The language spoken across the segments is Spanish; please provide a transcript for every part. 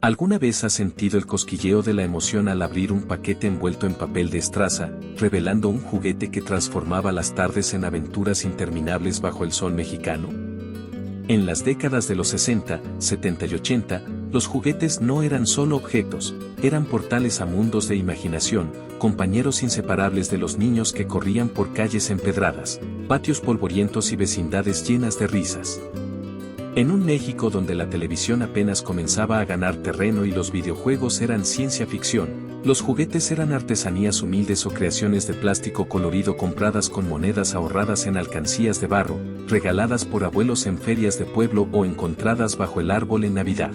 ¿Alguna vez has sentido el cosquilleo de la emoción al abrir un paquete envuelto en papel de estraza, revelando un juguete que transformaba las tardes en aventuras interminables bajo el sol mexicano? En las décadas de los 60, 70 y 80, los juguetes no eran solo objetos, eran portales a mundos de imaginación, compañeros inseparables de los niños que corrían por calles empedradas, patios polvorientos y vecindades llenas de risas. En un México donde la televisión apenas comenzaba a ganar terreno y los videojuegos eran ciencia ficción, los juguetes eran artesanías humildes o creaciones de plástico colorido compradas con monedas ahorradas en alcancías de barro, regaladas por abuelos en ferias de pueblo o encontradas bajo el árbol en Navidad.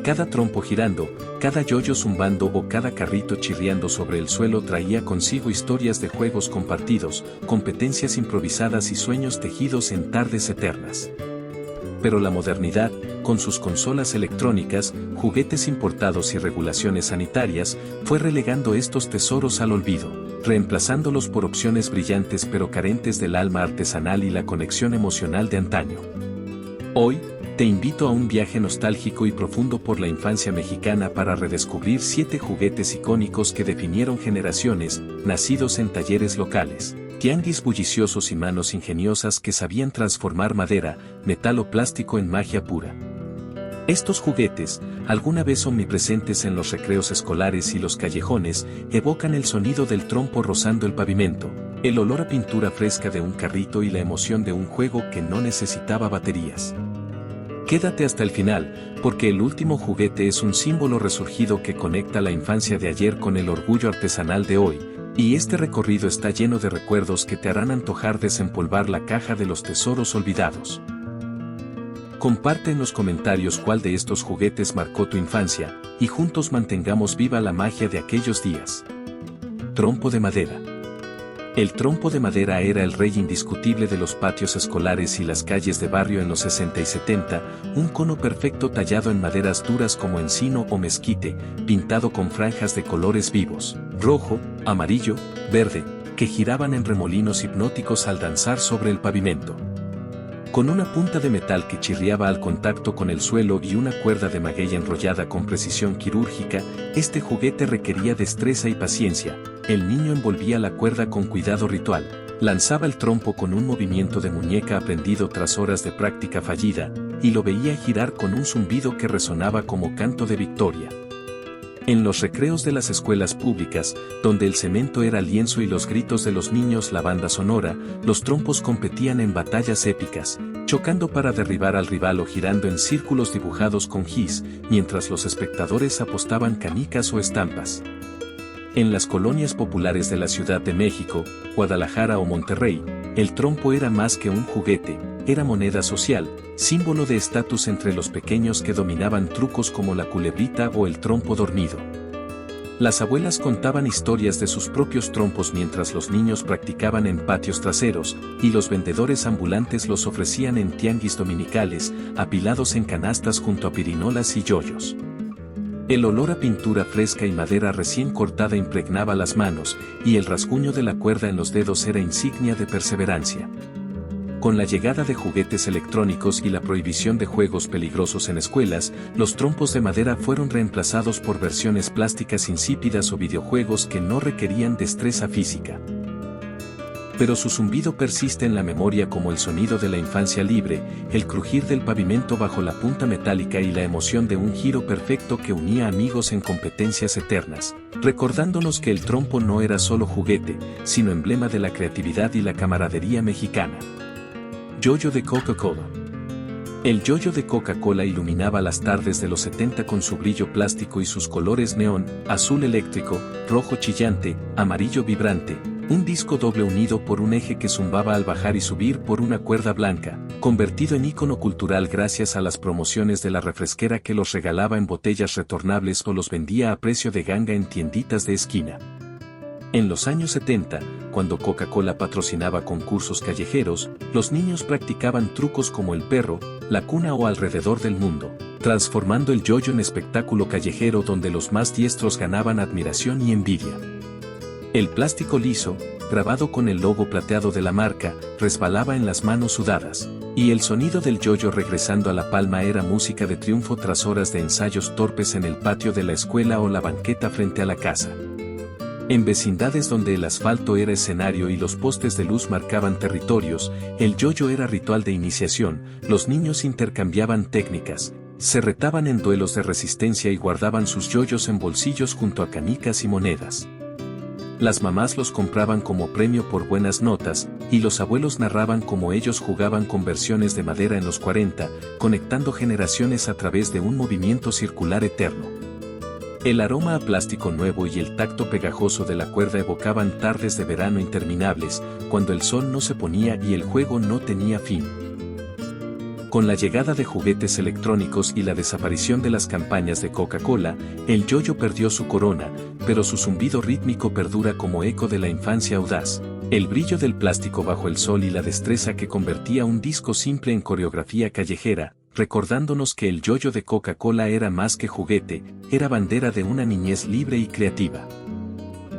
Cada trompo girando, cada yoyo zumbando o cada carrito chirriando sobre el suelo traía consigo historias de juegos compartidos, competencias improvisadas y sueños tejidos en tardes eternas. Pero la modernidad, con sus consolas electrónicas, juguetes importados y regulaciones sanitarias, fue relegando estos tesoros al olvido, reemplazándolos por opciones brillantes pero carentes del alma artesanal y la conexión emocional de antaño. Hoy, te invito a un viaje nostálgico y profundo por la infancia mexicana para redescubrir 7 juguetes icónicos que definieron generaciones, nacidos en talleres locales. Tianguis bulliciosos y manos ingeniosas que sabían transformar madera, metal o plástico en magia pura. Estos juguetes, alguna vez omnipresentes en los recreos escolares y los callejones, evocan el sonido del trompo rozando el pavimento, el olor a pintura fresca de un carrito y la emoción de un juego que no necesitaba baterías. Quédate hasta el final, porque el último juguete es un símbolo resurgido que conecta la infancia de ayer con el orgullo artesanal de hoy. Y este recorrido está lleno de recuerdos que te harán antojar desempolvar la caja de los tesoros olvidados. Comparte en los comentarios cuál de estos juguetes marcó tu infancia, y juntos mantengamos viva la magia de aquellos días. Trompo de madera. El trompo de madera era el rey indiscutible de los patios escolares y las calles de barrio en los 60 y 70, un cono perfecto tallado en maderas duras como encino o mezquite, pintado con franjas de colores vivos, rojo, amarillo, verde, que giraban en remolinos hipnóticos al danzar sobre el pavimento. Con una punta de metal que chirriaba al contacto con el suelo y una cuerda de maguey enrollada con precisión quirúrgica, este juguete requería destreza y paciencia. El niño envolvía la cuerda con cuidado ritual, lanzaba el trompo con un movimiento de muñeca aprendido tras horas de práctica fallida, y lo veía girar con un zumbido que resonaba como canto de victoria. En los recreos de las escuelas públicas, donde el cemento era lienzo y los gritos de los niños la banda sonora, los trompos competían en batallas épicas, chocando para derribar al rival o girando en círculos dibujados con gis, mientras los espectadores apostaban canicas o estampas. En las colonias populares de la Ciudad de México, Guadalajara o Monterrey, el trompo era más que un juguete, era moneda social, símbolo de estatus entre los pequeños que dominaban trucos como la culebrita o el trompo dormido. Las abuelas contaban historias de sus propios trompos mientras los niños practicaban en patios traseros, y los vendedores ambulantes los ofrecían en tianguis dominicales, apilados en canastas junto a pirinolas y yoyos. El olor a pintura fresca y madera recién cortada impregnaba las manos, y el rasguño de la cuerda en los dedos era insignia de perseverancia. Con la llegada de juguetes electrónicos y la prohibición de juegos peligrosos en escuelas, los trompos de madera fueron reemplazados por versiones plásticas insípidas o videojuegos que no requerían destreza física. Pero su zumbido persiste en la memoria como el sonido de la infancia libre, el crujir del pavimento bajo la punta metálica y la emoción de un giro perfecto que unía amigos en competencias eternas, recordándonos que el trompo no era solo juguete, sino emblema de la creatividad y la camaradería mexicana. Yoyo de Coca-Cola. El yoyo de Coca-Cola iluminaba las tardes de los 70 con su brillo plástico y sus colores neón, azul eléctrico, rojo chillante, amarillo vibrante, un disco doble unido por un eje que zumbaba al bajar y subir por una cuerda blanca, convertido en ícono cultural gracias a las promociones de la refresquera que los regalaba en botellas retornables o los vendía a precio de ganga en tienditas de esquina. En los años 70, cuando Coca-Cola patrocinaba concursos callejeros, los niños practicaban trucos como el perro, la cuna o alrededor del mundo, transformando el yoyo en espectáculo callejero donde los más diestros ganaban admiración y envidia. El plástico liso, grabado con el logo plateado de la marca, resbalaba en las manos sudadas. Y el sonido del yoyo regresando a la palma era música de triunfo tras horas de ensayos torpes en el patio de la escuela o la banqueta frente a la casa. En vecindades donde el asfalto era escenario y los postes de luz marcaban territorios, el yoyo era ritual de iniciación, los niños intercambiaban técnicas, se retaban en duelos de resistencia y guardaban sus yoyos en bolsillos junto a canicas y monedas. Las mamás los compraban como premio por buenas notas, y los abuelos narraban cómo ellos jugaban con versiones de madera en los 40, conectando generaciones a través de un movimiento circular eterno. El aroma a plástico nuevo y el tacto pegajoso de la cuerda evocaban tardes de verano interminables, cuando el sol no se ponía y el juego no tenía fin. Con la llegada de juguetes electrónicos y la desaparición de las campañas de Coca-Cola, el yoyo perdió su corona, pero su zumbido rítmico perdura como eco de la infancia audaz. El brillo del plástico bajo el sol y la destreza que convertía un disco simple en coreografía callejera, recordándonos que el yoyo de Coca-Cola era más que juguete, era bandera de una niñez libre y creativa.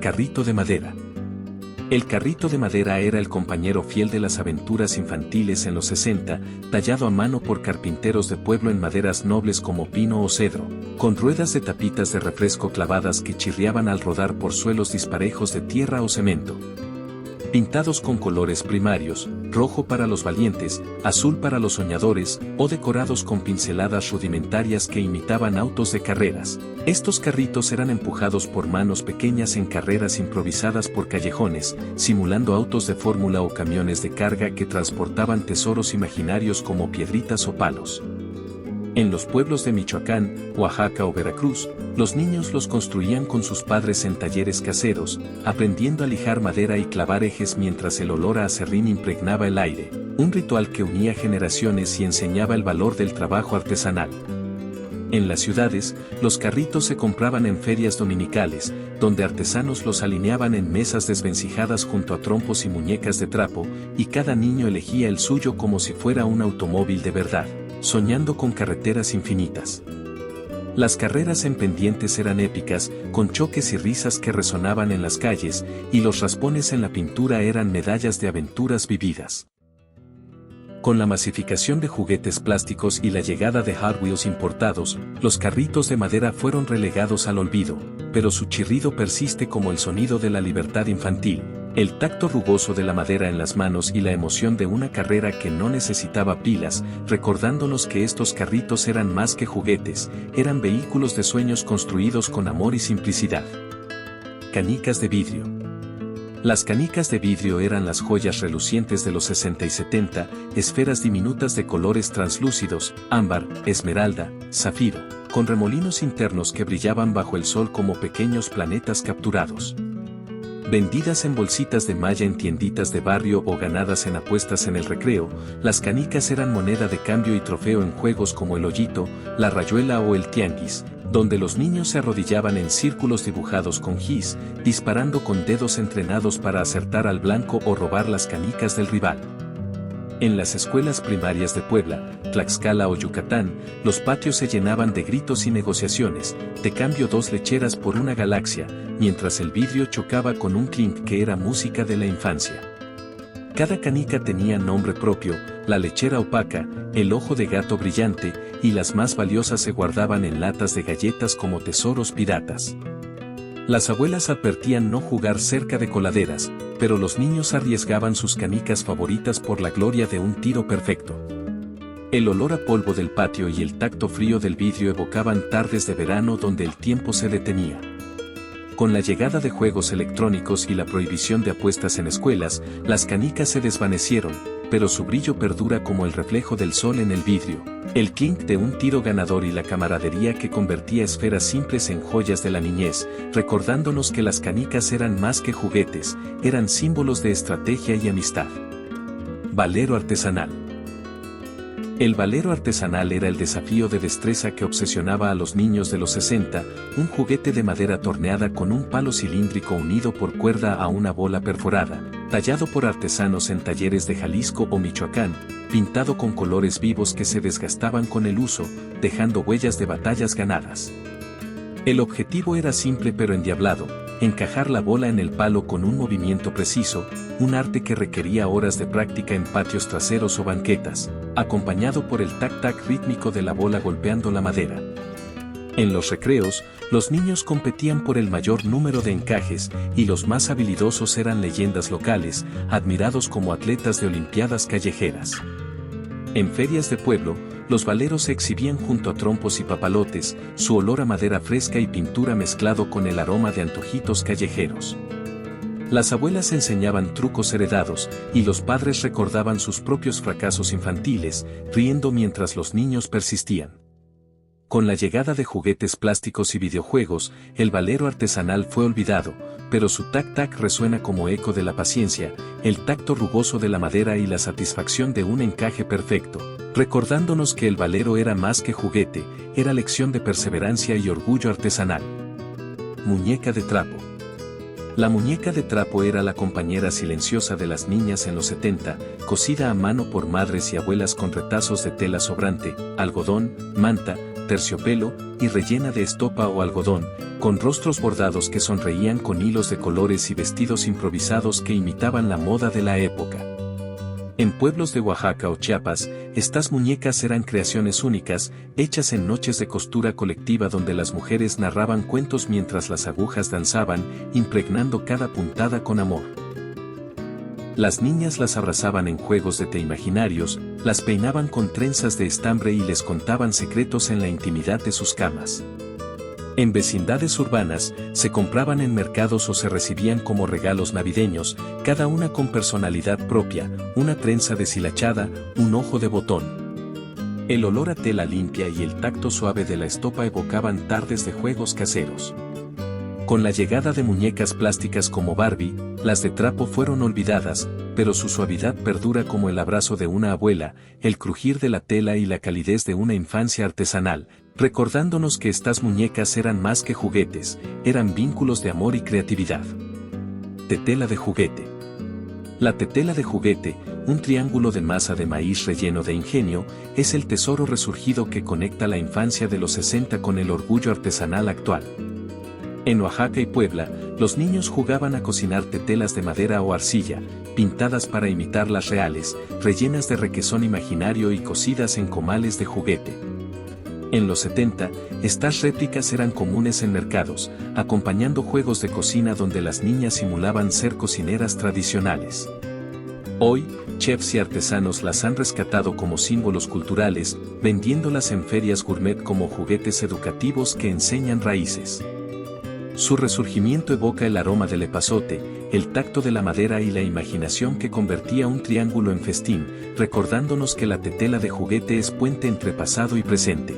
Carrito de madera. El carrito de madera era el compañero fiel de las aventuras infantiles en los 60, tallado a mano por carpinteros de pueblo en maderas nobles como pino o cedro, con ruedas de tapitas de refresco clavadas que chirriaban al rodar por suelos disparejos de tierra o cemento. Pintados con colores primarios, rojo para los valientes, azul para los soñadores, o decorados con pinceladas rudimentarias que imitaban autos de carreras. Estos carritos eran empujados por manos pequeñas en carreras improvisadas por callejones, simulando autos de fórmula o camiones de carga que transportaban tesoros imaginarios como piedritas o palos. En los pueblos de Michoacán, Oaxaca o Veracruz, los niños los construían con sus padres en talleres caseros, aprendiendo a lijar madera y clavar ejes mientras el olor a aserrín impregnaba el aire, un ritual que unía generaciones y enseñaba el valor del trabajo artesanal. En las ciudades, los carritos se compraban en ferias dominicales, donde artesanos los alineaban en mesas desvencijadas junto a trompos y muñecas de trapo, y cada niño elegía el suyo como si fuera un automóvil de verdad, soñando con carreteras infinitas. Las carreras en pendientes eran épicas, con choques y risas que resonaban en las calles, y los raspones en la pintura eran medallas de aventuras vividas. Con la masificación de juguetes plásticos y la llegada de Hot Wheels importados, los carritos de madera fueron relegados al olvido, pero su chirrido persiste como el sonido de la libertad infantil, el tacto rugoso de la madera en las manos y la emoción de una carrera que no necesitaba pilas, recordándonos que estos carritos eran más que juguetes, eran vehículos de sueños construidos con amor y simplicidad. Canicas de vidrio. Las canicas de vidrio eran las joyas relucientes de los 60 y 70, esferas diminutas de colores translúcidos, ámbar, esmeralda, zafiro, con remolinos internos que brillaban bajo el sol como pequeños planetas capturados. Vendidas en bolsitas de malla en tienditas de barrio o ganadas en apuestas en el recreo, las canicas eran moneda de cambio y trofeo en juegos como el hoyito, la rayuela o el tianguis, donde los niños se arrodillaban en círculos dibujados con gis, disparando con dedos entrenados para acertar al blanco o robar las canicas del rival. En las escuelas primarias de Puebla, Tlaxcala o Yucatán, los patios se llenaban de gritos y negociaciones, te cambio 2 lecheras por una galaxia, mientras el vidrio chocaba con un clink que era música de la infancia. Cada canica tenía nombre propio, la lechera opaca, el ojo de gato brillante, y las más valiosas se guardaban en latas de galletas como tesoros piratas. Las abuelas advertían no jugar cerca de coladeras, pero los niños arriesgaban sus canicas favoritas por la gloria de un tiro perfecto. El olor a polvo del patio y el tacto frío del vidrio evocaban tardes de verano donde el tiempo se detenía. Con la llegada de juegos electrónicos y la prohibición de apuestas en escuelas, las canicas se desvanecieron, pero su brillo perdura como el reflejo del sol en el vidrio, el clink de un tiro ganador y la camaradería que convertía esferas simples en joyas de la niñez, recordándonos que las canicas eran más que juguetes, eran símbolos de estrategia y amistad. Valero artesanal. El valero artesanal era el desafío de destreza que obsesionaba a los niños de los 60, un juguete de madera torneada con un palo cilíndrico unido por cuerda a una bola perforada, tallado por artesanos en talleres de Jalisco o Michoacán, pintado con colores vivos que se desgastaban con el uso, dejando huellas de batallas ganadas. El objetivo era simple pero endiablado, encajar la bola en el palo con un movimiento preciso, un arte que requería horas de práctica en patios traseros o banquetas, acompañado por el tac-tac rítmico de la bola golpeando la madera. En los recreos, los niños competían por el mayor número de encajes y los más habilidosos eran leyendas locales, admirados como atletas de olimpiadas callejeras. En ferias de pueblo, los valeros se exhibían junto a trompos y papalotes, su olor a madera fresca y pintura mezclado con el aroma de antojitos callejeros. Las abuelas enseñaban trucos heredados, y los padres recordaban sus propios fracasos infantiles, riendo mientras los niños persistían. Con la llegada de juguetes plásticos y videojuegos, el valero artesanal fue olvidado, pero su tac-tac resuena como eco de la paciencia, el tacto rugoso de la madera y la satisfacción de un encaje perfecto, recordándonos que el valero era más que juguete, era lección de perseverancia y orgullo artesanal. Muñeca de trapo. La muñeca de trapo era la compañera silenciosa de las niñas en los 70, cosida a mano por madres y abuelas con retazos de tela sobrante, algodón, manta, terciopelo, y rellena de estopa o algodón, con rostros bordados que sonreían con hilos de colores y vestidos improvisados que imitaban la moda de la época. En pueblos de Oaxaca o Chiapas, estas muñecas eran creaciones únicas, hechas en noches de costura colectiva donde las mujeres narraban cuentos mientras las agujas danzaban, impregnando cada puntada con amor. Las niñas las abrazaban en juegos de té imaginarios, las peinaban con trenzas de estambre y les contaban secretos en la intimidad de sus camas. En vecindades urbanas, se compraban en mercados o se recibían como regalos navideños, cada una con personalidad propia, una trenza deshilachada, un ojo de botón. El olor a tela limpia y el tacto suave de la estopa evocaban tardes de juegos caseros. Con la llegada de muñecas plásticas como Barbie, las de trapo fueron olvidadas, pero su suavidad perdura como el abrazo de una abuela, el crujir de la tela y la calidez de una infancia artesanal, recordándonos que estas muñecas eran más que juguetes, eran vínculos de amor y creatividad. Tetela de juguete. La tetela de juguete, un triángulo de masa de maíz relleno de ingenio, es el tesoro resurgido que conecta la infancia de los 60 con el orgullo artesanal actual. En Oaxaca y Puebla, los niños jugaban a cocinar tetelas de madera o arcilla, pintadas para imitar las reales, rellenas de requesón imaginario y cocidas en comales de juguete. En los 70, estas réplicas eran comunes en mercados, acompañando juegos de cocina donde las niñas simulaban ser cocineras tradicionales. Hoy, chefs y artesanos las han rescatado como símbolos culturales, vendiéndolas en ferias gourmet como juguetes educativos que enseñan raíces. Su resurgimiento evoca el aroma del epazote, el tacto de la madera y la imaginación que convertía un triángulo en festín, recordándonos que la tetela de juguete es puente entre pasado y presente.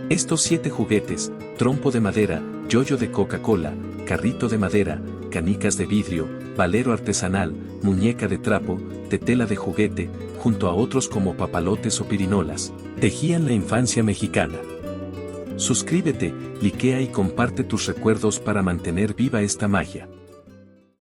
Estos 7 juguetes, trompo de madera, yoyo de Coca-Cola, carrito de madera, canicas de vidrio, valero artesanal, muñeca de trapo, tetela de juguete, junto a otros como papalotes o pirinolas, tejían la infancia mexicana. Suscríbete, likea y comparte tus recuerdos para mantener viva esta magia.